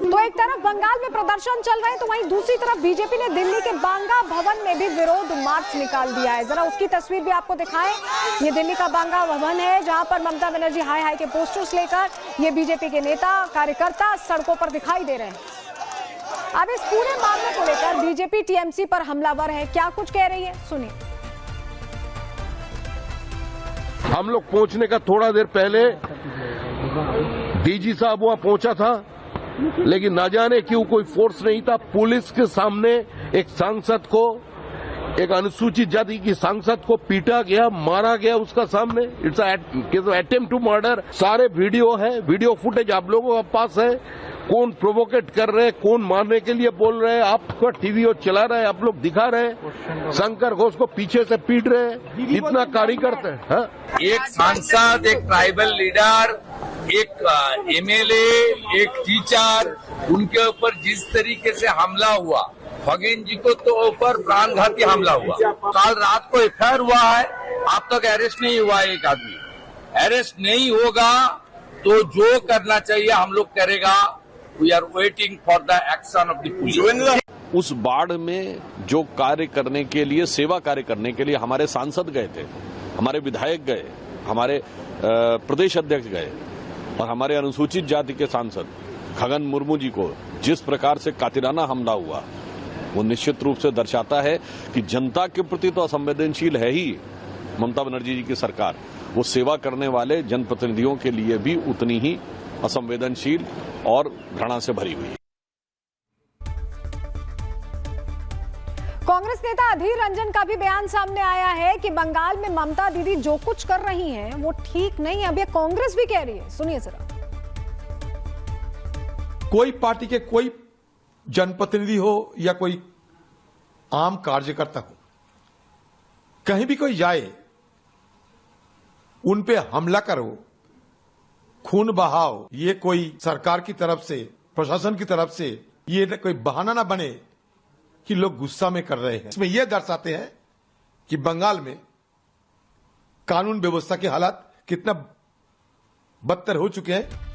तो एक तरफ बंगाल में प्रदर्शन चल रहे हैं, तो वहीं दूसरी तरफ बीजेपी ने दिल्ली के बांगा भवन में भी विरोध मार्च निकाल दिया है। जरा उसकी तस्वीर भी आपको दिखाएं। ये दिल्ली का बांगा भवन है, जहां पर ममता बनर्जी हाय हाय के पोस्टर्स लेकर ये बीजेपी के नेता कार्यकर्ता सड़कों पर दिखाई दे रहे हैं। अब इस पूरे मामले को लेकर बीजेपी टीएमसी पर हमलावर है, क्या कुछ कह रही है, सुनिए। हम लोग पहुंचने का थोड़ा देर पहले डीजी साहब वहां पहुंचा था, लेकिन ना जाने क्यों कोई फोर्स नहीं था। पुलिस के सामने एक सांसद को, एक अनुसूचित जाति की सांसद को पीटा गया, मारा गया उसका सामने। It's attempt to murder. सारे वीडियो है, वीडियो फुटेज आप लोगों के पास है। कौन प्रोवोकेट कर रहे हैं, कौन मारने के लिए बोल रहे हैं, आपका टीवी चला रहा है, आप लोग दिखा रहे हैं। शंकर घोष को पीछे से पीट रहे हैं, इतना कार्यकर्ता है। एक सांसद, एक ट्राइबल लीडर, एक एमएलए, एक टीचर, उनके ऊपर जिस तरीके से हमला हुआ, खगेन जी को तो ऊपर प्राणघाती हमला हुआ। कल रात को एफआईआर हुआ है, अब तक अरेस्ट नहीं हुआ है। एक आदमी अरेस्ट नहीं होगा तो जो करना चाहिए हम लोग करेगा। We are waiting for the action of the police. उस बाढ़ में जो कार्य करने के लिए, सेवा कार्य करने के लिए हमारे सांसद गए थे, हमारे विधायक गए, हमारे प्रदेश अध्यक्ष गए, और हमारे अनुसूचित जाति के सांसद खगन मुर्मू जी को जिस प्रकार से कातिराना हमला हुआ, वो निश्चित रूप से दर्शाता है कि जनता के प्रति तो असंवेदनशील है ही ममता बनर्जी जी की सरकार, वो सेवा करने वाले जनप्रतिनिधियों के लिए भी उतनी ही असंवेदनशील और घृणा से भरी हुई है। कांग्रेस नेता अधीर रंजन का भी बयान सामने आया है कि बंगाल में ममता दीदी जो कुछ कर रही हैं वो ठीक नहीं है। अब ये कांग्रेस भी कह रही है, सुनिए जरा। कोई पार्टी के कोई जनप्रतिनिधि हो या कोई आम कार्यकर्ता हो, कहीं भी कोई जाए, उन पे हमला करो, खून बहाओ, ये कोई सरकार की तरफ से, प्रशासन की तरफ से ये कोई बहाना ना बने कि लोग गुस्सा में कर रहे हैं। इसमें यह दर्शाते हैं कि बंगाल में कानून व्यवस्था के हालात कितना बदतर हो चुके हैं।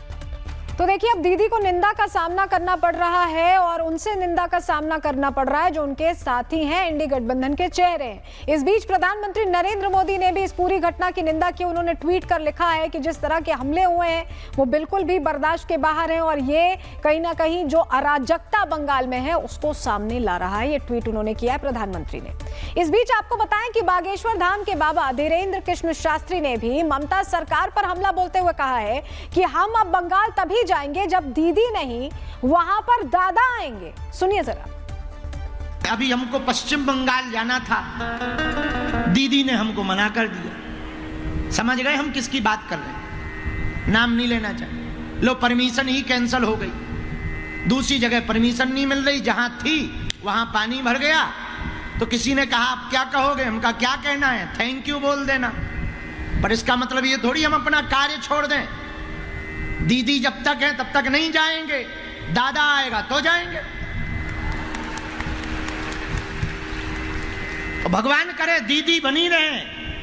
तो देखिए, अब दीदी को निंदा का सामना करना पड़ रहा है, और उनसे निंदा का सामना करना पड़ रहा है जो उनके साथी हैं, इंडी गठबंधन के चेहरे हैं। इस बीच प्रधानमंत्री नरेंद्र मोदी ने भी इस पूरी घटना की निंदा की। उन्होंने ट्वीट कर लिखा है कि जिस तरह के हमले हुए हैं वो बिल्कुल भी बर्दाश्त के बाहर हैं, और ये कहीं ना कहीं जो अराजकता बंगाल में है उसको सामने ला रहा है। ये ट्वीट उन्होंने किया है प्रधानमंत्री ने। इस बीच आपको बताएं कि बागेश्वर धाम के बाबा धीरेन्द्र कृष्ण शास्त्री ने भी ममता सरकार पर हमला बोलते हुए कहा है कि हम अब बंगाल तभी जाएंगे जब दीदी नहीं, वहां पर दादा आएंगे। सुनिए जरा। अभी हमको पश्चिम बंगाल जाना था, दीदी ने हमको मना कर दिया। समझ गए हम किसकी बात कर रहे हैं? नाम नहीं लेना चाहिए। लो, परमिशन ही कैंसिल हो गई। दूसरी जगह परमिशन नहीं मिल रही, जहां थी वहां पानी भर गया। तो किसी ने कहा आप क्या कहोगे? हम कहा क्या कहना है, थैंक यू बोल देना। पर इसका मतलब ये थोड़ी हम अपना कार्य छोड़ दें। दीदी जब तक है तब तक नहीं जाएंगे, दादा आएगा तो जाएंगे। तो भगवान करे दीदी बनी रहे,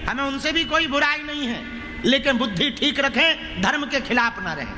हमें उनसे भी कोई बुराई नहीं है, लेकिन बुद्धि ठीक रखें, धर्म के खिलाफ ना रहें।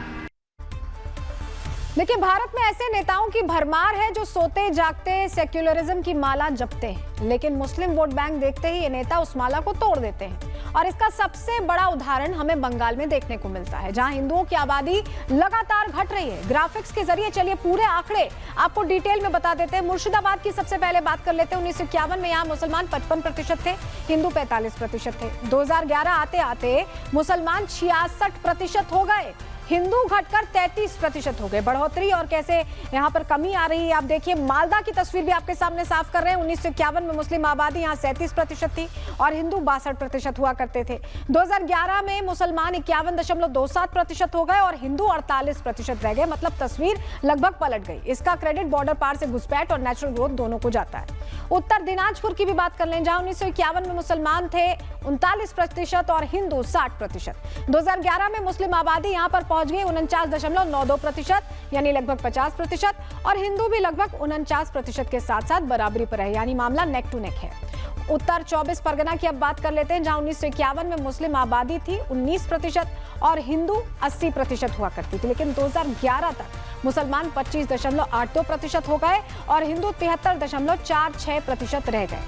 देखिए, भारत में ऐसे नेताओं की भरमार है जो सोते जागते सेक्युलरिज्म की माला जपते हैं, लेकिन मुस्लिम वोट बैंक देखते ही ये नेता उस माला को तोड़ देते हैं। और इसका सबसे बड़ा उदाहरण हमें बंगाल में देखने को मिलता है, जहां हिंदुओं की आबादी लगातार घट रही है। ग्राफिक्स के जरिए चलिए पूरे आंकड़े आपको डिटेल में बता देते हैं। मुर्शिदाबाद की सबसे पहले बात कर लेते हैं। 1951 में यहाँ मुसलमान 55% थे, हिंदू 45% थे। 2011 आते आते मुसलमान 66% हो गए, हिंदू घटकर 33% हो गए। बढ़ोतरी और कैसे यहाँ पर कमी आ रही है आप देखिए। मालदा की तस्वीर भी आपके सामने साफ कर रहे हैं। 1951 में मुस्लिम आबादी यहाँ 37% थी और हिंदू 62% हुआ करते थे। 2011 में मुसलमान 51.27% हो गए और हिंदू 48% रह गए। मतलब तस्वीर लगभग पलट गई। इसका क्रेडिट बॉर्डर पार से घुसपैठ और नेचुरल ग्रोथ दोनों को जाता है। उत्तर दिनाजपुर की भी बात कर लें, जहां 1951 में मुसलमान थे 39% और हिंदू 60%। 2011 में मुस्लिम आबादी यहां पर पहुंच गई 49.92%, यानी लगभग 50%, और हिंदू भी लगभग 49% के साथ साथ बराबरी पर है, यानी मामला नेक टू नेक है। उत्तर 24 परगना की अब बात कर लेते हैं, जहां 1951 में मुस्लिम आबादी थी 19% और हिंदू 80% हुआ करती थी, लेकिन 2011 तक मुसलमान 25.82% हो गए और हिंदू 73.46% रह गए।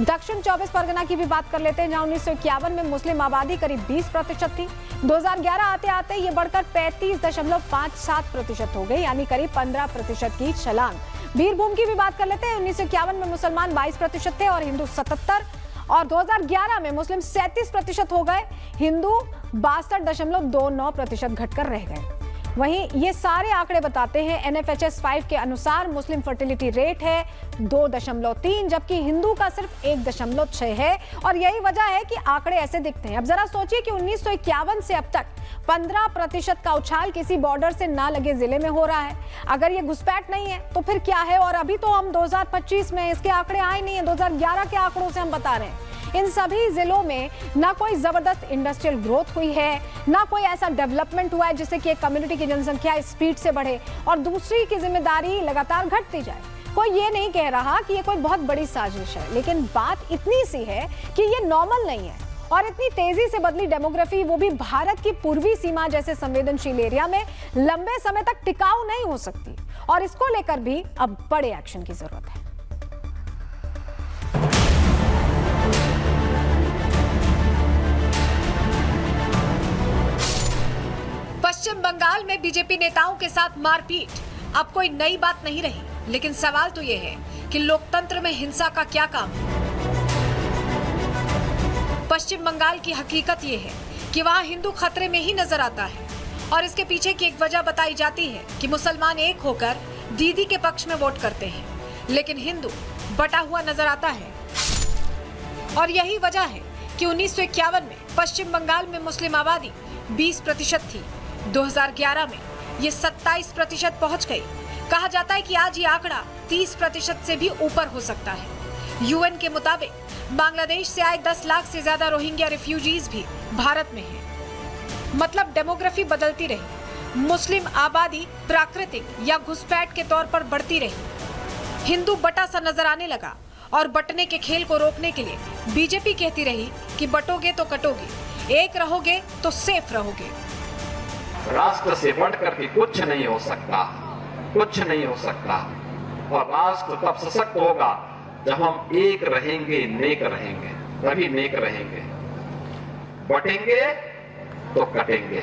दक्षिण 24 परगना की भी बात कर लेते हैं, जहां 1951 में मुस्लिम आबादी करीब 20% थी। 2011 आते आते ये बढ़कर 35.57% हो गई, यानी करीब 15% की छलांग। बीरभूम की भी बात कर लेते हैं, 1951 में मुसलमान 22% थे और हिंदू 77, और 2011 में मुस्लिम 37% हो गए, हिंदू 62.29% घटकर रह गए। वहीं ये सारे आंकड़े बताते हैं NFHS 5 के अनुसार मुस्लिम फर्टिलिटी रेट है 2.3, जबकि हिंदू का सिर्फ 1.6 है, और यही वजह है कि आंकड़े ऐसे दिखते हैं। अब जरा सोचिए कि 1951 से अब तक 15% का उछाल किसी बॉर्डर से ना लगे जिले में हो रहा है। अगर ये घुसपैठ नहीं है तो फिर क्या है? और अभी तो हम 2025 में, इसके आंकड़े आए नहीं है, 2011 के आंकड़ों से हम बता रहे हैं। इन सभी जिलों में ना कोई जबरदस्त इंडस्ट्रियल ग्रोथ हुई है, ना कोई ऐसा डेवलपमेंट हुआ है जिससे कि एक कम्युनिटी की जनसंख्या स्पीड से बढ़े और दूसरी की जिम्मेदारी लगातार घटती जाए। कोई ये नहीं कह रहा कि ये कोई बहुत बड़ी साजिश है, लेकिन बात इतनी सी है कि ये नॉर्मल नहीं है, और इतनी तेजी से बदली डेमोग्राफी, वो भी भारत की पूर्वी सीमा जैसे संवेदनशील एरिया में, लंबे समय तक टिकाऊ नहीं हो सकती, और इसको लेकर भी अब बड़े एक्शन की जरूरत है। पश्चिम बंगाल में बीजेपी नेताओं के साथ मारपीट अब कोई नई बात नहीं रही, लेकिन सवाल तो यह है कि लोकतंत्र में हिंसा का क्या काम है। पश्चिम बंगाल की हकीकत यह है कि वहां हिंदू खतरे में ही नजर आता है, और इसके पीछे की एक वजह बताई जाती है कि मुसलमान एक होकर दीदी के पक्ष में वोट करते हैं, लेकिन हिंदू बटा हुआ नजर आता है। और यही वजह है कि 1951 में पश्चिम बंगाल में मुस्लिम आबादी 20% थी, 2011 में ये 27% पहुंच गई। कहा जाता है कि आज ये आंकड़ा 30% से भी ऊपर हो सकता है। यूएन के मुताबिक बांग्लादेश से आए 10 लाख से ज्यादा रोहिंग्या रिफ्यूजीज भी भारत में हैं। मतलब डेमोग्राफी बदलती रही, मुस्लिम आबादी प्राकृतिक या घुसपैठ के तौर पर बढ़ती रही, हिंदू बटा सा नजर आने लगा, और बटने के खेल को रोकने के लिए बीजेपी कहती रही कि बटोगे तो कटोगे, एक रहोगे तो सेफ रहोगे। राष्ट्र से बढ़कर के कुछ नहीं हो सकता, कुछ नहीं हो सकता, और राष्ट्र तब सशक्त होगा जब हम एक रहेंगे, नेक रहेंगे, तभी नेक रहेंगे। बटेंगे तो कटेंगे।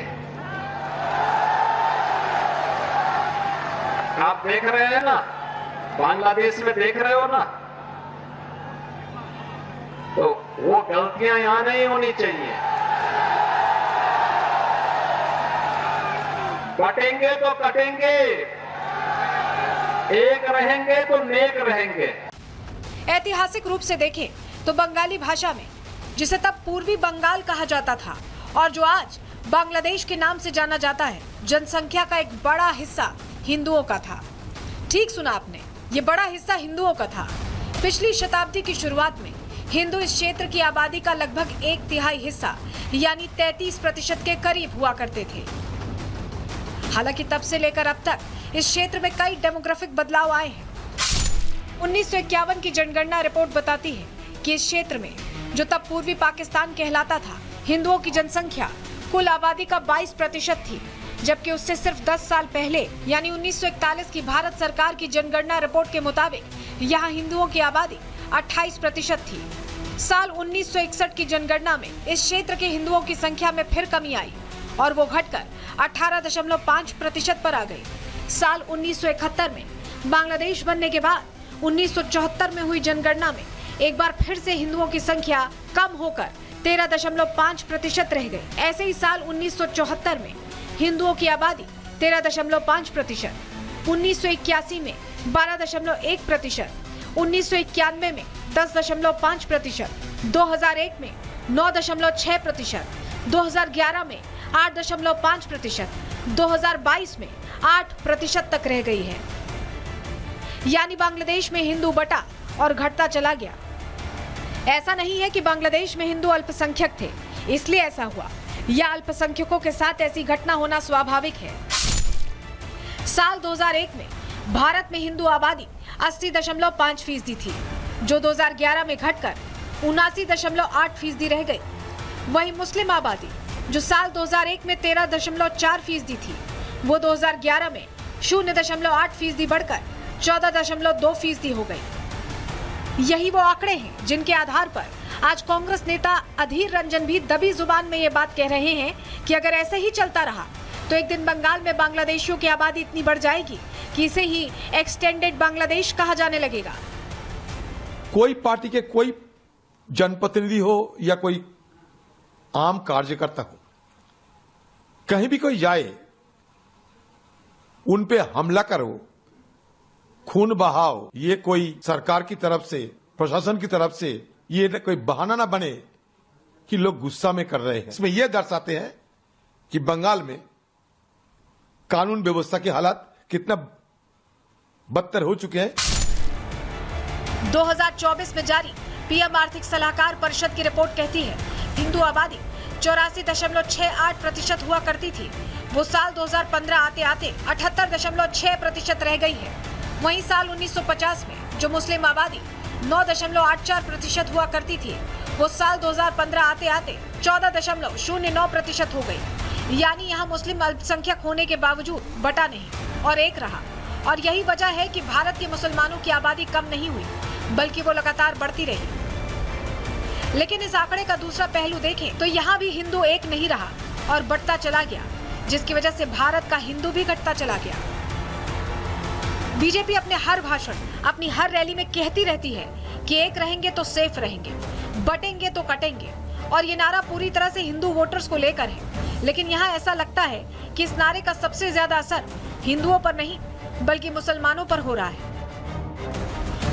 आप देख रहे हैं ना, बांग्लादेश में देख रहे हो ना, तो वो गलतियां यहां नहीं होनी चाहिए। बटेंगे तो कटेंगे, एक रहेंगे तो नेक रहेंगे। ऐतिहासिक रूप से देखें तो बंगाली भाषा में, जिसे तब पूर्वी बंगाल कहा जाता था और जो आज बांग्लादेश के नाम से जाना जाता है, जनसंख्या का एक बड़ा हिस्सा हिंदुओं का था। ठीक सुना आपने, ये बड़ा हिस्सा हिंदुओं का था। पिछली शताब्दी की शुरुआत में हिंदू इस क्षेत्र की आबादी का लगभग 1/3 हिस्सा यानी 33% के करीब हुआ करते थे। हालांकि तब से लेकर अब तक इस क्षेत्र में कई डेमोग्राफिक बदलाव आए हैं। 1951 की जनगणना रिपोर्ट बताती है कि इस क्षेत्र में, जो तब पूर्वी पाकिस्तान कहलाता था, हिंदुओं की जनसंख्या कुल आबादी का 22% थी, जबकि उससे सिर्फ 10 साल पहले यानी 1941 की भारत सरकार की जनगणना रिपोर्ट के मुताबिक यहाँ हिंदुओं की आबादी 28% थी। साल 1961 की जनगणना में इस क्षेत्र के हिंदुओं की संख्या में फिर कमी आई और वो घटकर 18.5% पर आ गई। साल 1971 में बांग्लादेश बनने के बाद 1974 में हुई जनगणना में एक बार फिर से हिंदुओं की संख्या कम होकर 13.5% रह गई। ऐसे ही साल 1974 में हिंदुओं की आबादी 13.5%, 1981 में 12.1%, 1991 में 10.5%, 2001 में 9.6%, 2011 में 8.5%, 2022 में 8% तक रह गई है। यानी बांग्लादेश में हिंदू बटा और घटता चला गया। ऐसा नहीं है कि बांग्लादेश में हिंदू अल्पसंख्यक थे इसलिए ऐसा हुआ, या अल्पसंख्यकों के साथ ऐसी घटना होना स्वाभाविक है। साल 2001 में भारत में हिंदू आबादी 80.5% थी, जो 2011 में घटकर 79.8% रह गई। वहीं मुस्लिम आबादी जो साल 2001 में 13.4% थी, वो 2011 में 0.8% बढ़कर 14.2% हो गई। यही वो आंकड़े हैं जिनके आधार पर आज कांग्रेस नेता अधीर रंजन भी दबी जुबान में ये बात कह रहे हैं कि अगर ऐसे ही चलता रहा तो एक दिन बंगाल में बांग्लादेशियों की आबादी इतनी बढ़ जाएगी कि इसे ही एक्सटेंडेड बांग्लादेश कहा जाने लगेगा। कोई पार्टी के कोई जनप्रतिनिधि हो या कोई आम कार्यकर्ता हो, कहीं भी कोई जाए, उन पे हमला करो, खून बहाओ, ये कोई सरकार की तरफ से, प्रशासन की तरफ से ये कोई बहाना ना बने कि लोग गुस्सा में कर रहे हैं। इसमें यह दर्शाते हैं कि बंगाल में कानून व्यवस्था के हालात कितना बदतर हो चुके हैं। 2024 में जारी पीएम आर्थिक सलाहकार परिषद की रिपोर्ट कहती है हिंदू आबादी 84.68% हुआ करती थी, वो साल 2015 आते आते 78.6% रह गई है। वहीं साल 1950 में जो मुस्लिम आबादी 9.84% हुआ करती थी, वो साल 2015 आते आते 14.09% हो गई। यानी यहाँ मुस्लिम अल्पसंख्यक होने के बावजूद बटा नहीं और एक रहा। और यही वजह है कि भारत के मुसलमानों की आबादी कम नहीं हुई, बल्कि वो लगातार बढ़ती रही। लेकिन इस आंकड़े का दूसरा पहलू देखें तो यहाँ भी हिंदू एक नहीं रहा और बढ़ता चला गया, जिसकी वजह से भारत का हिंदू भी घटता चला गया। बीजेपी अपने हर भाषण, अपनी हर रैली में कहती रहती है कि एक रहेंगे तो सेफ रहेंगे, बटेंगे तो कटेंगे, और ये नारा पूरी तरह से हिंदू वोटर्स को लेकर है। लेकिन यहाँ ऐसा लगता है कि इस नारे का सबसे ज्यादा असर हिंदुओं पर नहीं बल्कि मुसलमानों पर हो रहा है।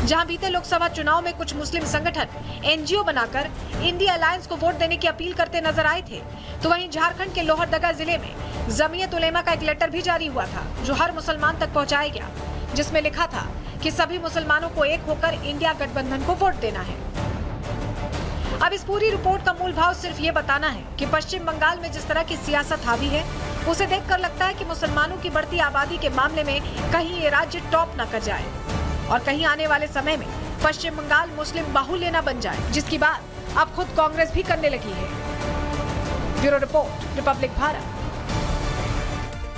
जहां बीते लोकसभा चुनाव में कुछ मुस्लिम संगठन एनजीओ बनाकर इंडिया अलायंस को वोट देने की अपील करते नजर आए थे, तो वहीं झारखंड के लोहरदगा जिले में जमीयत उलेमा का एक लेटर भी जारी हुआ था जो हर मुसलमान तक पहुंचाया गया, जिसमें लिखा था कि सभी मुसलमानों को एक होकर इंडिया गठबंधन को वोट देना है। अब इस पूरी रिपोर्ट का मूल भाव सिर्फ ये बताना है कि पश्चिम बंगाल में जिस तरह की सियासत हावी है, उसे देखकर लगता है कि मुसलमानों की बढ़ती आबादी के मामले में कहीं ये राज्य टॉप न कर जाए और कहीं आने वाले समय में पश्चिम बंगाल मुस्लिम बाहुल्य न बन जाए, जिसकी बात अब खुद कांग्रेस भी करने लगी है। Bureau report, Republic Bharat.